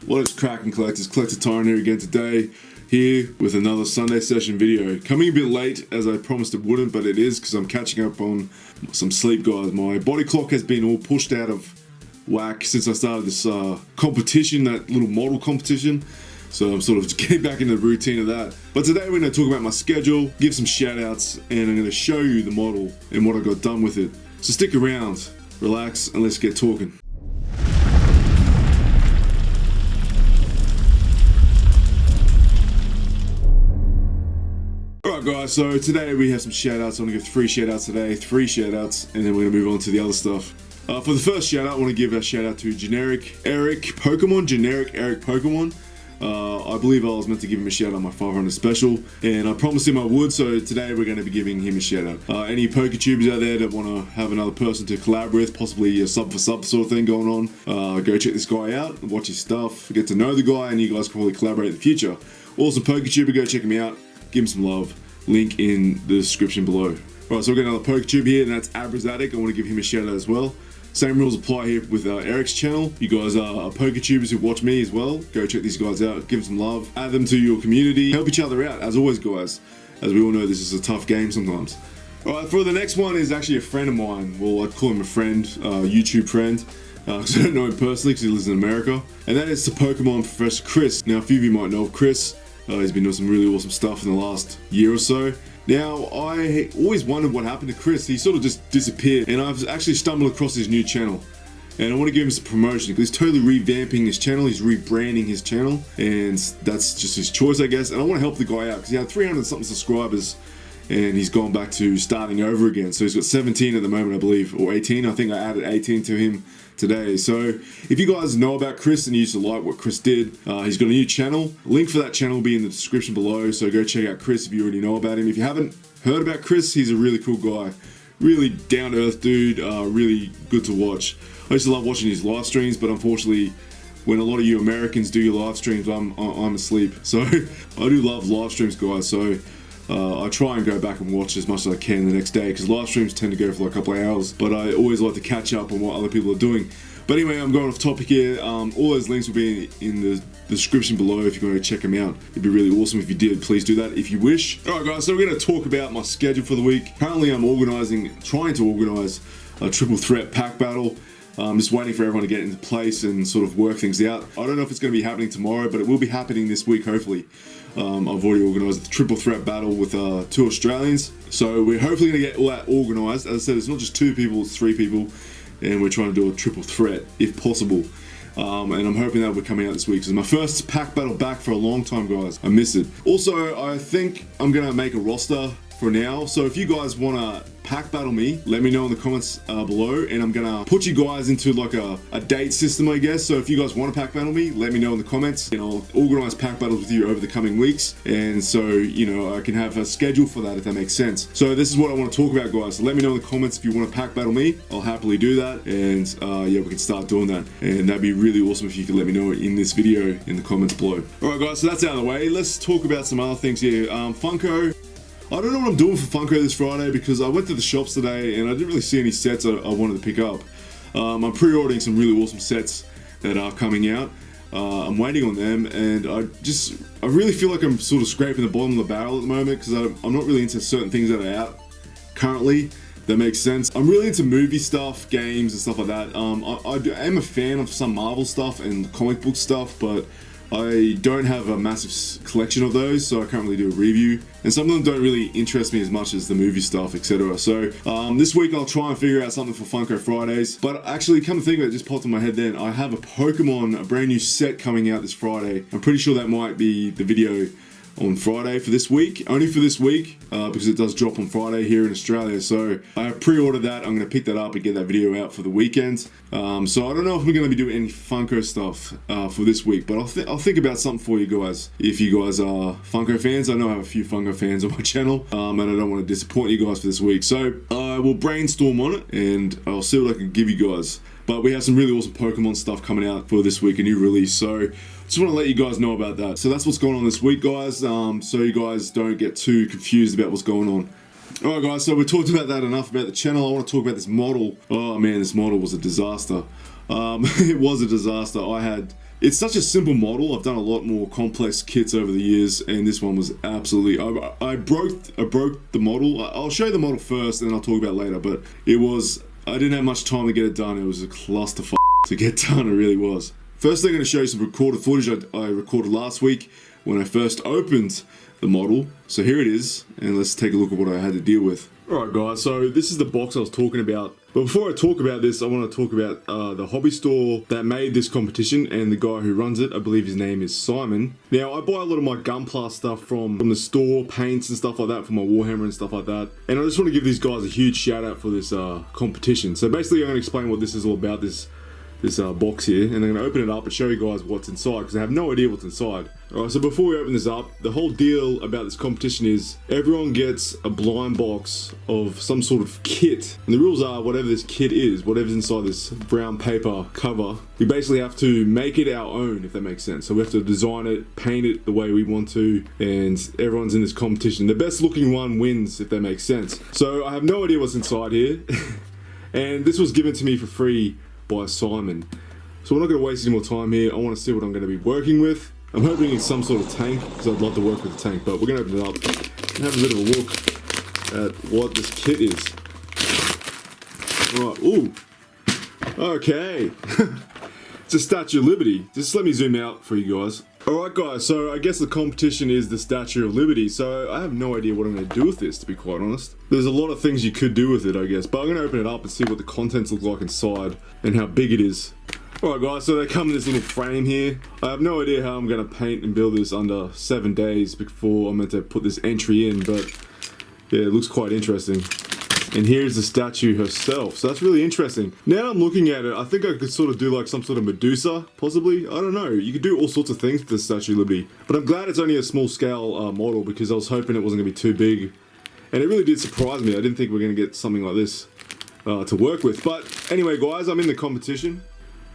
What is cracking, collectors? Collector Tyrant here again today, here with another Sunday session video. Coming a bit late, as I promised it wouldn't, but it is because I'm catching up on some sleep, guys. My body clock has been all pushed out of whack since I started this competition, that little model competition. So I'm sort of getting back into the routine of that. But today we're going to talk about my schedule, give some shout outs, and I'm going to show you the model and what I got done with it. So stick around, relax, and let's get talking. Alright guys, so today we have some shout outs. I'm going to give 3 shout outs today, 3 shout outs, and then we're going to move on to the other stuff. For the first shout out, I want to give a shout out to Generic Eric Pokemon. I believe I was meant to give him a shout out on my 500 special, and I promised him I would, so today we're going to be giving him a shout out. Any PokeTubers out there that want to have another person to collab with, possibly a sub for sub sort of thing going on, go check this guy out, watch his stuff, get to know the guy, and you guys can probably collaborate in the future. Awesome PokeTuber, go check him out, give him some love. Link in the description below. Alright, so we've got another PokeTube here, and that's Abrazatic. I want to give him a shout out as well. Same rules apply here with Eric's channel. You guys are PokeTubers who watch me as well. Go check these guys out, give them some love, add them to your community, help each other out, as always guys. As we all know, this is a tough game sometimes. Alright, for the next one is actually a friend of mine. Well, I'd call him a friend, YouTube friend. Because I don't know him personally because he lives in America. And that is the Pokemon Professor Chris. Now, a few of you might know of Chris. He's been doing some really awesome stuff in the last year or so. Now, I always wondered what happened to Chris. He sort of just disappeared, and I've actually stumbled across his new channel. And I want to give him some promotion because he's totally revamping his channel, he's rebranding his channel, and that's just his choice, I guess. And I want to help the guy out because he had 300 something subscribers, and he's gone back to starting over again. So he's got 17 at the moment, I believe, or 18. I think I added 18 to him today. So if you guys know about Chris and you used to like what Chris did, he's got a new channel. Link for that channel will be in the description below, so go check out Chris if you already know about him. If you haven't heard about Chris, he's a really cool guy, really down to earth dude, really good to watch. I used to love watching his live streams, but unfortunately when a lot of you Americans do your live streams, I'm asleep. So I do love live streams, guys, so I try and go back and watch as much as I can the next day because live streams tend to go for like a couple of hours, but I always like to catch up on what other people are doing. But anyway, I'm going off topic here. All those links will be in the description below if you want to check them out. It'd be really awesome if you did. Please do that if you wish. Alright guys, so we're going to talk about my schedule for the week. Currently I'm trying to organize a triple threat pack battle. I'm just waiting for everyone to get into place and sort of work things out. I don't know if it's going to be happening tomorrow, but it will be happening this week, hopefully. I've already organised a triple threat battle with 2 Australians. So we're hopefully going to get all that organised. As I said, it's not just 2 people, it's 3 people. And we're trying to do a triple threat, if possible. And I'm hoping that will be coming out this week. It's my first pack battle back for a long time, guys. I miss it. Also, I think I'm going to make a roster for now. So if you guys want to pack battle me, let me know in the comments below, and I'm gonna put you guys into like a date system, I guess. So if you guys want to pack battle me, let me know in the comments, and I'll organize pack battles with you over the coming weeks, and so you know I can have a schedule for that if that makes sense. So this is what I want to talk about, guys. So let me know in the comments if you want to pack battle me. I'll happily do that, and yeah, we can start doing that, and that'd be really awesome if you could let me know in this video in the comments below. All right guys, so that's out of the way. Let's talk about some other things here. Funko. I don't know what I'm doing for Funko this Friday because I went to the shops today and I didn't really see any sets I wanted to pick up. I'm pre-ordering some really awesome sets that are coming out. I'm waiting on them, and I really feel like I'm sort of scraping the bottom of the barrel at the moment because I'm not really into certain things that are out currently. That makes sense. I'm really into movie stuff, games and stuff like that. I am a fan of some Marvel stuff and comic book stuff, but I don't have a massive collection of those, so I can't really do a review. And some of them don't really interest me as much as the movie stuff, etc. So this week I'll try and figure out something for Funko Fridays. But actually, come to think of it, it just popped in my head then, I have a brand new set coming out this Friday. I'm pretty sure that might be the video on Friday for this week, only for this week, because it does drop on Friday here in Australia. So I have pre-ordered that. I'm going to pick that up and get that video out for the weekend. So I don't know if we're going to be doing any Funko stuff for this week, but I'll think about something for you guys. If you guys are Funko fans, I know I have a few Funko fans on my channel, and I don't want to disappoint you guys for this week. So I will brainstorm on it, and I'll see what I can give you guys. But we have some really awesome Pokemon stuff coming out for this week, a new release. So just want to let you guys know about that. So that's what's going on this week, guys. So you guys don't get too confused about what's going on. Alright guys, so we talked about that enough about the channel. I want to talk about this model. Oh man, this model was a disaster. It was a disaster. I had It's such a simple model. I've done a lot more complex kits over the years, and this one was absolutely. I broke the model. I'll show you the model first, and then I'll talk about it later. But it was. I didn't have much time to get it done. It was a clusterfuck to get done. It really was. First, I'm going to show you some recorded footage I recorded last week when I first opened the model. So here it is, and let's take a look at what I had to deal with. Alright guys, so this is the box I was talking about. But before I talk about this, I want to talk about the hobby store that made this competition and the guy who runs it. I believe his name is Simon. Now, I buy a lot of my Gunpla stuff from the store, paints and stuff like that for my Warhammer and stuff like that. And I just want to give these guys a huge shout out for this competition. So basically, I'm going to explain what this is all about, this box here, and I'm going to open it up and show you guys what's inside, because I have no idea what's inside. Alright, so before we open this up, the whole deal about this competition is everyone gets a blind box of some sort of kit. And the rules are, whatever this kit is, whatever's inside this brown paper cover, we basically have to make it our own, if that makes sense. So we have to design it, paint it the way we want to, and everyone's in this competition. The best looking one wins, if that makes sense. So I have no idea what's inside here. And this was given to me for free by Simon. So we're not going to waste any more time here. I want to see what I'm going to be working with. I'm hoping it's some sort of tank, because I'd love to work with a tank, but we're going to open it up and have a bit of a look at what this kit is. Right, ooh. Okay. It's a Statue of Liberty. Just let me zoom out for you guys. Alright guys, so I guess the competition is the Statue of Liberty, so I have no idea what I'm going to do with this, to be quite honest. There's a lot of things you could do with it, I guess, but I'm going to open it up and see what the contents look like inside and how big it is. Alright guys, so they come in this little frame here. I have no idea how I'm going to paint and build this under 7 days before I'm meant to put this entry in, but yeah, it looks quite interesting. And here's the statue herself, so that's really interesting. Now I'm looking at it, I think I could sort of do like some sort of Medusa, possibly. I don't know, you could do all sorts of things with the Statue of Liberty. But I'm glad it's only a small scale model, because I was hoping it wasn't going to be too big. And it really did surprise me. I didn't think we were going to get something like this to work with. But anyway guys, I'm in the competition.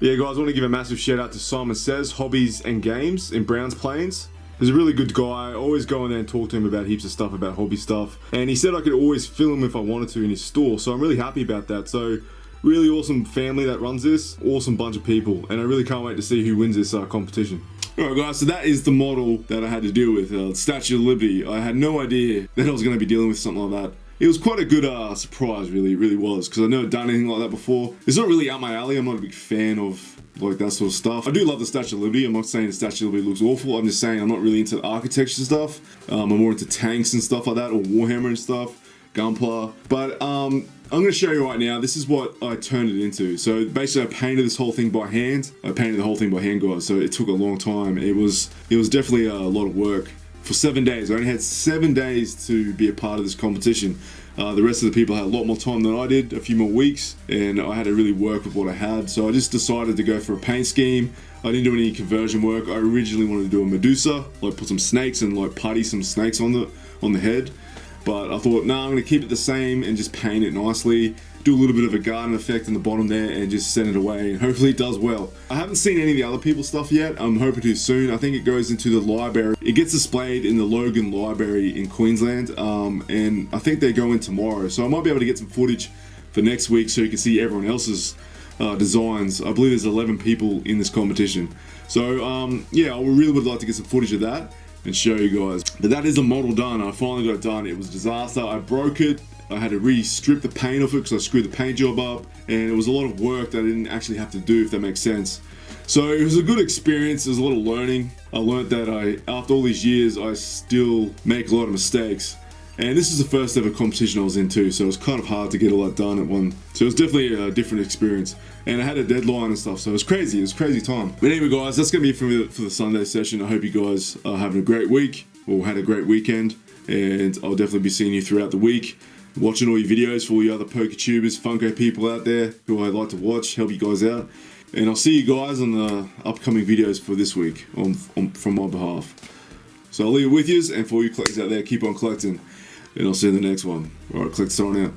Yeah guys, I want to give a massive shout out to Simon Says Hobbies and Games in Browns Plains. He's a really good guy. I always go in there and talk to him about heaps of stuff, about hobby stuff. And he said I could always film if I wanted to in his store, so I'm really happy about that. So, really awesome family that runs this, awesome bunch of people, and I really can't wait to see who wins this competition. Alright guys, so that is the model that I had to deal with, Statue of Liberty. I had no idea that I was going to be dealing with something like that. It was quite a good surprise, really, it really was, because I've never done anything like that before. It's not really up my alley. I'm not a big fan of like that sort of stuff. I do love the Statue of Liberty. I'm not saying the Statue of Liberty looks awful. I'm just saying I'm not really into the architecture stuff. I'm more into tanks and stuff like that, or Warhammer and stuff, Gunpla. But I'm going to show you right now. This is what I turned it into. So basically, I painted this whole thing by hand. I painted the whole thing by hand, guys. So it took a long time. It was definitely a lot of work for 7 days. I only had 7 days to be a part of this competition. The rest of the people had a lot more time than I did, a few more weeks, and I had to really work with what I had. So I just decided to go for a paint scheme. I didn't do any conversion work. I originally wanted to do a Medusa, like put some snakes and like putty some snakes on the head. But I thought, nah, I'm going to keep it the same and just paint it nicely. Do a little bit of a garden effect in the bottom there and just send it away, and hopefully it does well. I haven't seen any of the other people's stuff yet. I'm hoping to soon. I think it goes into the library. It gets displayed in the Logan Library in Queensland, and I think they go in tomorrow. So I might be able to get some footage for next week so you can see everyone else's designs. I believe there's 11 people in this competition. So yeah, I really would like to get some footage of that and show you guys. But that is the model done. I finally got it done. It was a disaster. I broke it. I had to re-strip the paint off it because I screwed the paint job up, and it was a lot of work that I didn't actually have to do, if that makes sense. So it was a good experience. There was a lot of learning. I learned that after all these years, I still make a lot of mistakes. And this is the first ever competition I was in too, so it was kind of hard to get all that done at one. So it was definitely a different experience. And I had a deadline and stuff, so it was crazy. It was a crazy time. But anyway guys, that's going to be for the Sunday session. I hope you guys are having a great week, or had a great weekend. And I'll definitely be seeing you throughout the week, watching all your videos for all you other PokeTubers, Funko people out there who I like to watch, help you guys out. And I'll see you guys on the upcoming videos for this week from my behalf. So I'll leave it with you, and for all you collectors out there, keep on collecting. And I'll see you in the next one. Alright, collect sign out.